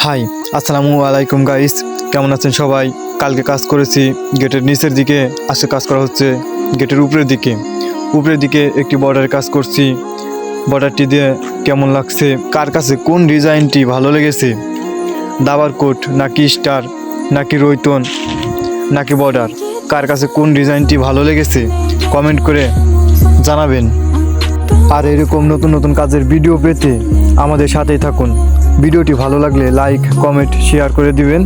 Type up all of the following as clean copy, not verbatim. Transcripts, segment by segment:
High, আসসালামু আলাইকুম guys. কেমন আছেন সবাই? কালকে কাজ করেছি গেটের নিচের দিকে, আজকে কাজ করা হচ্ছে গেটের উপরের দিকে একটি বর্ডারের কাজ করছি। বর্ডারটি দিয়ে কেমন লাগছে, কার কাছে কোন ডিজাইনটি ভালো লেগেছে, দাবার কোট নাকি স্টার নাকি রৈতন নাকি বর্ডার, কার কাছে কোন ডিজাইনটি ভালো লেগেছে কমেন্ট করে জানাবেন। আর এরকম নতুন নতুন কাজের ভিডিও পেতে আমাদের সাথেই থাকুন। ভিডিওটি ভালো লাগলে লাইক কমেন্ট শেয়ার করে দিবেন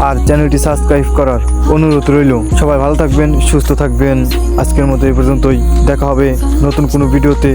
আর চ্যানেলটি সাবস্ক্রাইব করার অনুরোধ রইল। সবাই ভালো থাকবেন, সুস্থ থাকবেন। আজকের মতো এই পর্যন্তই, দেখা হবে নতুন কোনো ভিডিওতে।